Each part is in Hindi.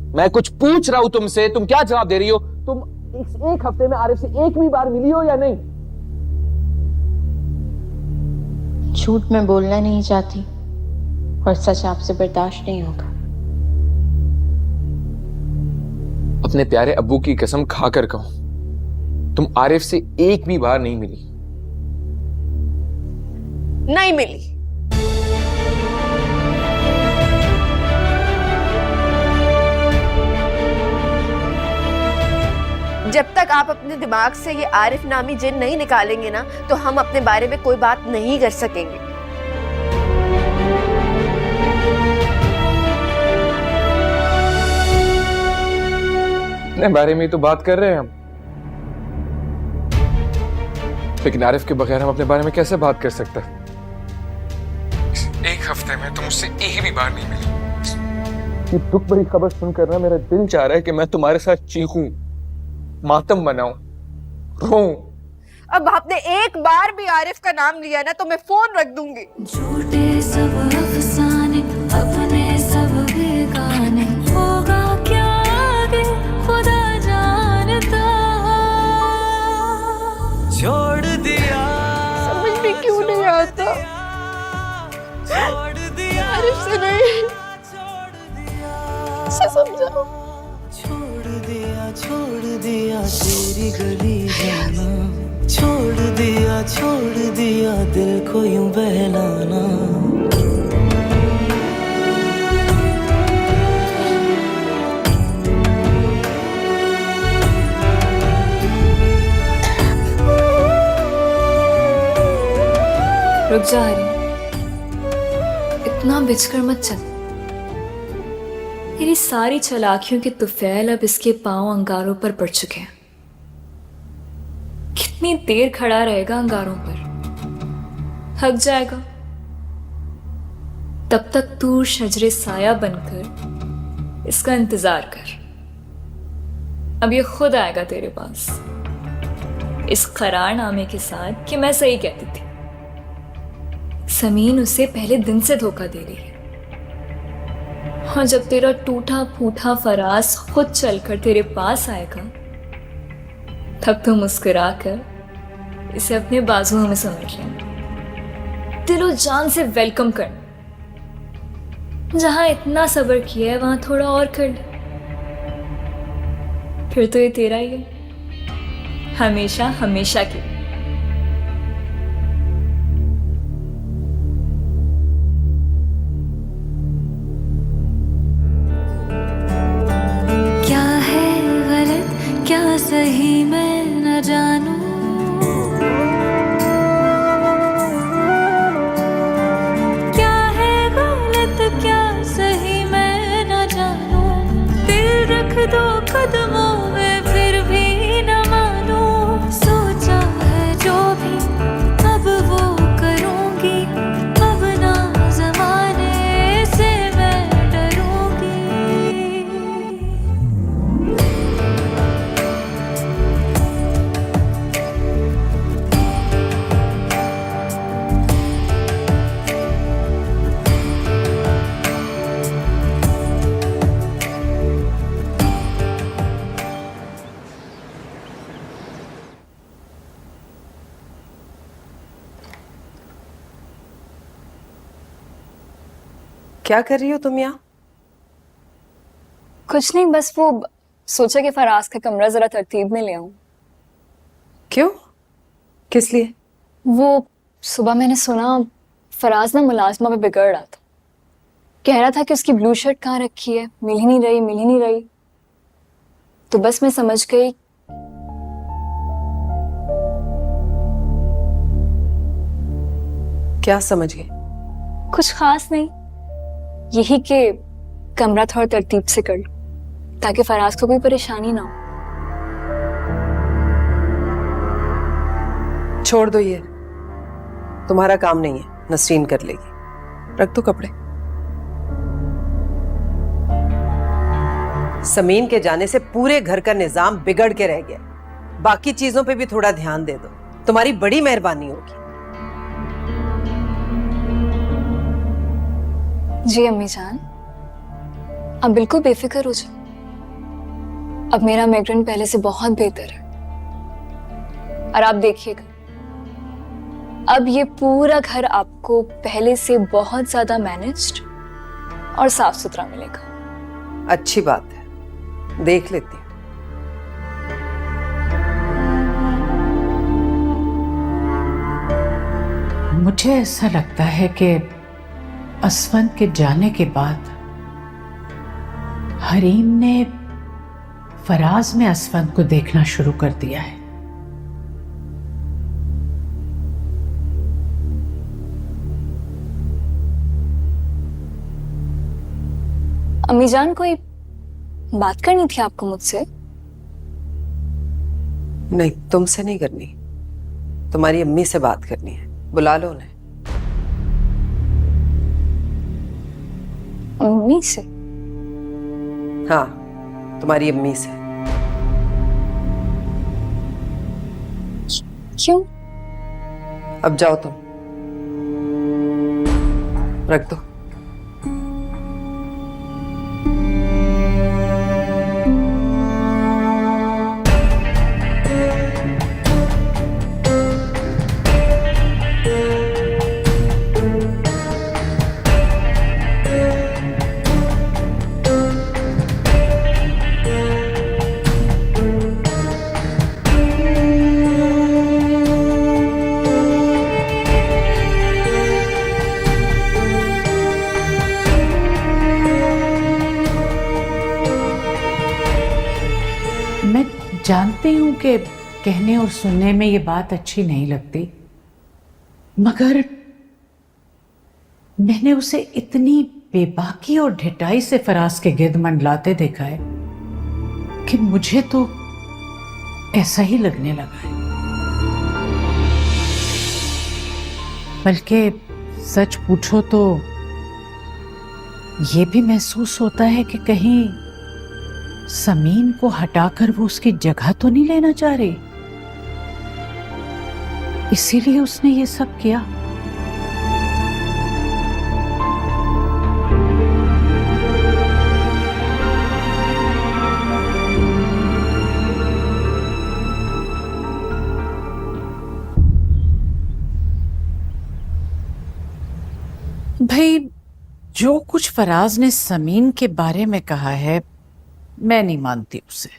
मैं कुछ पूछ रहा हूं तुमसे, तुम क्या जवाब दे रही हो? तुम इस एक हफ्ते में आरिफ से एक भी बार मिली हो या नहीं? झूठ मैं बोलना नहीं चाहती और सच आपसे बर्दाश्त नहीं होगा। अपने प्यारे अब्बू की कसम खाकर कहूं, तुम आरिफ से एक भी बार नहीं मिली। नहीं मिली। जब तक आप अपने दिमाग से ये आरिफ नामी जिन नहीं निकालेंगे ना, तो हम अपने बारे में कोई बात नहीं कर सकेंगे। अपने बारे में ही तो बात कर रहे हैं हम, लेकिन आरिफ के बगैर हम अपने बारे में कैसे बात कर सकते हैं? एक हफ्ते में तुम मुझसे एक भी बार नहीं मिली। ये दुख भरी खबर सुनकर ना मेरा दिल चाह रहा है कि मैं तुम्हारे साथ चीखूं, मातम मनाऊं, रोऊं। अब आपने एक बार भी आरिफ का नाम लिया ना तो मैं फोन रख दूंगी। झूठे सब अफसाने, अपने सब बेगाने, होगा क्या आगे खुदा जानता। छोड़ दिया, समझ में क्यों नहीं आता? छोड़ दिया, आरिफ से नहीं, से समझाओ। छोड़ दिया तेरी गली जाना, छोड़ दिया दिल को यूं बहलाना। रुक जा हरी, इतना बिचकर मत चल। मेरी सारी चालाकियों के तुफैल अब इसके पांव अंगारों पर पड़ चुके हैं। कितनी देर खड़ा रहेगा अंगारों पर? थक जाएगा। तब तक तू शजरे साया बनकर इसका इंतजार कर। अब ये खुद आएगा तेरे पास इस करारनामे के साथ कि मैं सही कहती थी। समीन उसे पहले दिन से धोखा दे रही है, और जब तेरा टूटा फूटा फराज खुद चलकर तेरे पास आएगा तब तो मुस्कुरा कर इसे अपने बाजुओं में समेट लेना, दिलो जान से वेलकम करना। जहां इतना सब्र किया है वहां थोड़ा और कर ले, फिर तो ये तेरा ही है हमेशा हमेशा के। क्या है गलत क्या सही मैं न जानूं, क्या है गलत क्या सही मैं न जानूं। दिल रख दो कदमों में फिर भी न मानूं। सोचा है जो भी अब वो करूंगी, अब ना जमाने से मैं डरूंगी। क्या कर रही हो तुम यहाँ? कुछ नहीं, बस वो सोचा कि फराज का कमरा जरा तरतीब में ले आऊं। क्यों? किस लिए? वो सुबह मैंने सुना फराज ना मुलाजमा में बिगड़ रहा था। कह रहा था कि उसकी ब्लू शर्ट कहाँ रखी है, मिल ही नहीं रही। तो बस मैं समझ गई। क्या समझ गए? कुछ खास नहीं, यही कि कमरा थोड़ा तरतीब से कर लो ताकि फराज को कोई परेशानी ना हो। छोड़ दो, ये तुम्हारा काम नहीं है, नसरीन कर लेगी। रख दो कपड़े। समीन के जाने से पूरे घर का निजाम बिगड़ के रह गया। बाकी चीजों पे भी थोड़ा ध्यान दे दो, तुम्हारी बड़ी मेहरबानी होगी। जी अम्मी जान, आप बिल्कुल बेफिक्र हो जाओ। अब मेरा माइग्रेन पहले से बहुत बेहतर है। और आप देखिएगा, अब ये पूरा घर आपको पहले से बहुत ज्यादा मैनेज्ड और साफ सुथरा मिलेगा। अच्छी बात है, देख लेती हूँ। मुझे ऐसा लगता है कि असफन के जाने के बाद हरीम ने फराज में असफन को देखना शुरू कर दिया है। अम्मी जान, कोई बात करनी थी आपको मुझसे? नहीं, तुमसे नहीं करनी, तुम्हारी अम्मी से बात करनी है। बुला लो उन्हें। अम्मी से? हाँ, तुम्हारी अम्मी से। क्यों? अब जाओ तुम, रख दो। मैं जानती हूं कि कहने और सुनने में ये बात अच्छी नहीं लगती, मगर मैंने उसे इतनी बेबाकी और ढिठाई से फराज के गिर्द मंडलाते देखा है कि मुझे तो ऐसा ही लगने लगा है। बल्कि सच पूछो तो ये भी महसूस होता है कि कहीं समीन को हटाकर वो उसकी जगह तो नहीं लेना चाह रही, इसीलिए उसने ये सब किया। भाई, जो कुछ फराज ने समीन के बारे में कहा है, मैं नहीं मानती उसे।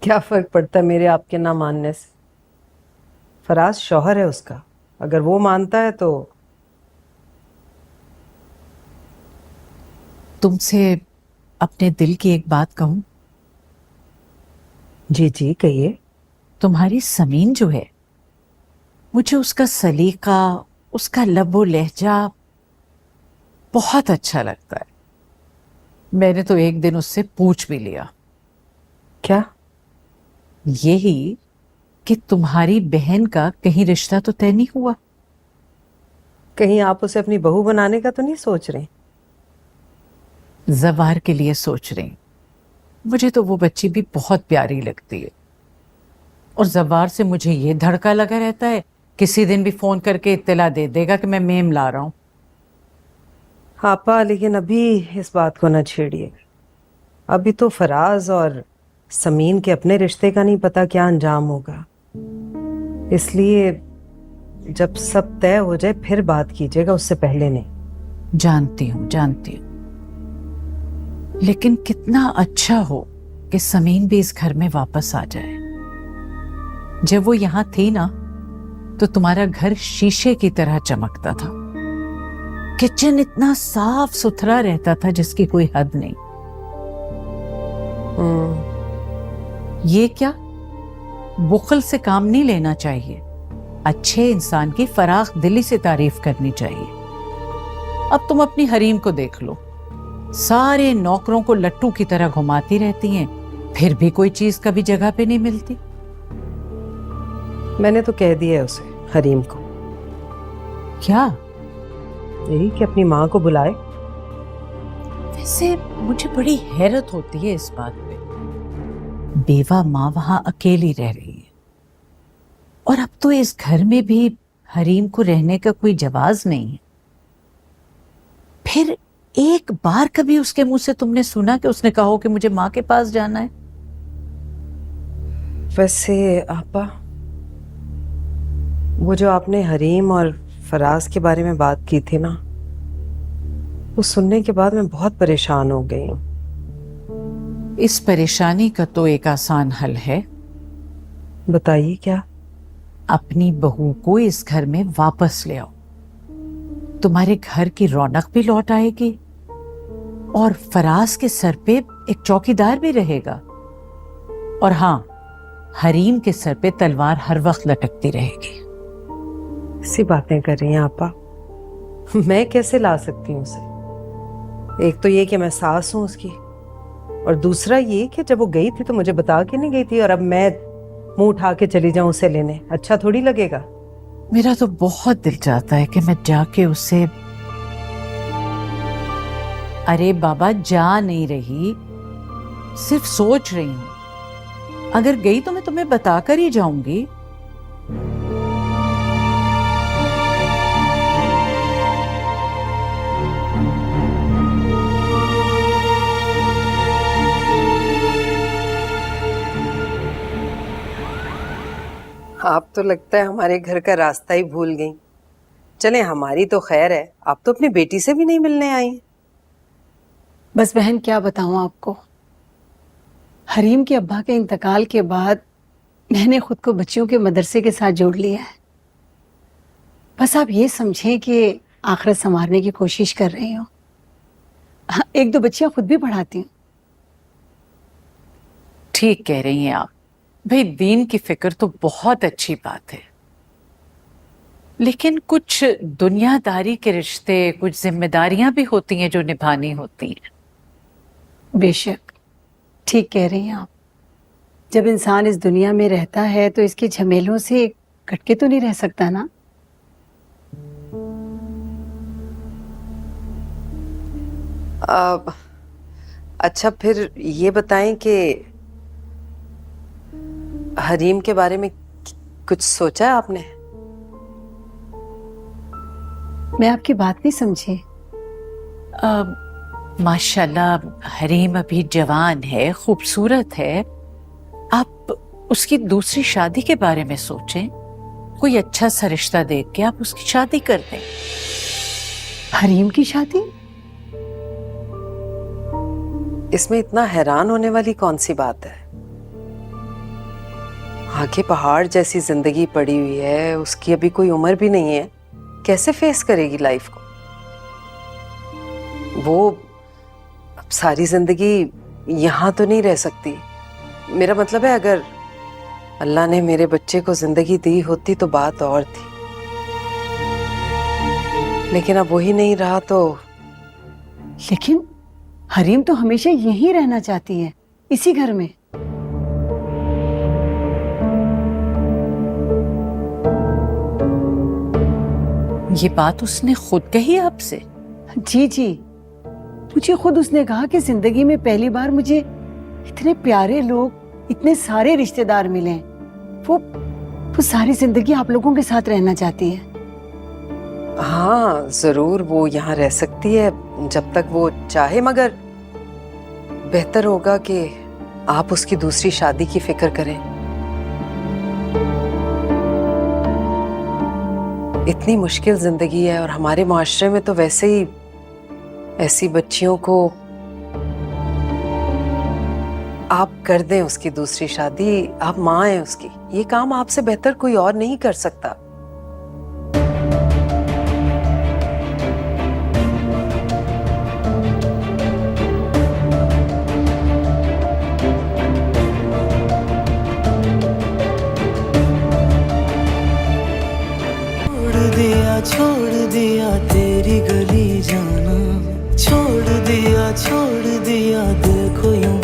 क्या फर्क पड़ता है मेरे आपके ना मानने से? फराज शौहर है उसका, अगर वो मानता है तो। तुमसे अपने दिल की एक बात कहूं? जी जी कहिए। तुम्हारी समीन जो है, मुझे उसका सलीका, उसका लबो लहजा बहुत अच्छा लगता है। मैंने तो एक दिन उससे पूछ भी लिया। क्या? यही कि तुम्हारी बहन का कहीं रिश्ता तो तय नहीं हुआ? कहीं आप उसे अपनी बहू बनाने का तो नहीं सोच रहे? जवार के लिए सोच रही। मुझे तो वो बच्ची भी बहुत प्यारी लगती है, और जवार से मुझे ये धड़का लगा रहता है किसी दिन भी फोन करके इत्तला दे देगा कि मैं मेम ला रहा हूं। आपा, लेकिन अभी इस बात को न छेड़िए। अभी तो फराज और समीन के अपने रिश्ते का नहीं पता क्या अंजाम होगा, इसलिए जब सब तय हो जाए फिर बात कीजिएगा, उससे पहले नहीं। जानती हूँ, लेकिन कितना अच्छा हो कि समीन भी इस घर में वापस आ जाए। जब वो यहां थी ना, तो तुम्हारा घर शीशे की तरह चमकता था। किचन इतना साफ सुथरा रहता था जिसकी कोई हद नहीं। ये क्या, बुखल से काम नहीं लेना चाहिए। अच्छे इंसान की फराख दिली से तारीफ करनी चाहिए। अब तुम अपनी हरीम को देख लो, सारे नौकरों को लट्टू की तरह घुमाती रहती हैं, फिर भी कोई चीज कभी जगह पे नहीं मिलती। मैंने तो कह दिया है उसे, हरीम को। क्या? यही कि अपनी माँ को बुलाए। वैसे मुझे बड़ी हैरत होती है इस बात पे। बेवा माँ वहां अकेली रह रही है, और अब तो इस घर में भी हरीम को रहने का कोई जवाज नहीं है। फिर एक बार कभी उसके मुंह से तुमने सुना कि उसने कहा हो कि मुझे माँ के पास जाना है? वैसे आपा, वो जो आपने हरीम और फराज के बारे में बात की थी ना, वो सुनने के बाद मैं बहुत परेशान हो गई हूँ। इस परेशानी का तो एक आसान हल है। बताइए क्या? अपनी बहू को इस घर में वापस ले आओ। तुम्हारे घर की रौनक भी लौट आएगी और फराज के सर पे एक चौकीदार भी रहेगा। और हाँ, हरीम के सर पे तलवार हर वक्त लटकती रहेगी। ऐसी बातें कर रही हैं आपा, मैं कैसे ला सकती हूँ उसे? एक तो ये कि मैं सास हूँ उसकी, और दूसरा ये कि जब वो गई थी तो मुझे बता के नहीं गई थी, और अब मैं मुंह उठा के चली जाऊं उसे लेने। अच्छा थोड़ी लगेगा। मेरा तो बहुत दिल चाहता है कि मैं जाके उसे। अरे बाबा, जा नहीं रही, सिर्फ सोच रही हूं। अगर गई तो मैं तुम्हें बताकर ही जाऊंगी। आप तो लगता है हमारे घर का रास्ता ही भूल गई। चले, हमारी तो खैर है, आप तो अपनी बेटी से भी नहीं मिलने आई। बस बहन, क्या बताऊं आपको, हरीम के अब्बा के इंतकाल के बाद मैंने खुद को बच्चियों के मदरसे के साथ जोड़ लिया है। बस आप ये समझें कि आखिरत संवारने की कोशिश कर रही हूँ। हाँ, एक दो बच्चियां खुद भी पढ़ाती हूँ। ठीक कह रही हैं आप भाई, दीन की फिक्र तो बहुत अच्छी बात है, लेकिन कुछ दुनियादारी के रिश्ते, कुछ जिम्मेदारियां भी होती हैं जो निभानी होती हैं। बेशक ठीक कह रही हैं आप। जब इंसान इस दुनिया में रहता है तो इसके झमेलों से कट के तो नहीं रह सकता ना। अच्छा फिर ये बताएं कि हरीम के बारे में कुछ सोचा है आपने? मैं आपकी बात नहीं समझी। माशाल्लाह हरीम अभी जवान है, खूबसूरत है। आप उसकी दूसरी शादी के बारे में सोचें। कोई अच्छा सा रिश्ता देख के आप उसकी शादी कर दें। हरीम की शादी? इसमें इतना हैरान होने वाली कौन सी बात है? आगे पहाड़ जैसी जिंदगी पड़ी हुई है, उसकी अभी कोई उम्र भी नहीं है, कैसे फेस करेगी लाइफ को? वो अब सारी जिंदगी यहाँ तो नहीं रह सकती। मेरा मतलब है, अगर अल्लाह ने मेरे बच्चे को जिंदगी दी होती तो बात और थी, लेकिन अब वही नहीं रहा तो। लेकिन हरीम तो हमेशा यहीं रहना चाहती है, इसी घर में। ये बात उसने खुद कही आपसे? जी जी, मुझे खुद उसने कहा कि जिंदगी में पहली बार मुझे इतने प्यारे लोग, इतने सारे रिश्तेदार मिले। वो सारी जिंदगी आप लोगों के साथ रहना चाहती है। हाँ जरूर, वो यहाँ रह सकती है जब तक वो चाहे, मगर बेहतर होगा कि आप उसकी दूसरी शादी की फिक्र करें। इतनी मुश्किल जिंदगी है, और हमारे माशरे में तो वैसे ही ऐसी बच्चियों को। आप कर दें उसकी दूसरी शादी, आप माँ हैं उसकी, ये काम आपसे बेहतर कोई और नहीं कर सकता। छोड़ दिया तेरी गली जाना, छोड़ दिया दिल को यूं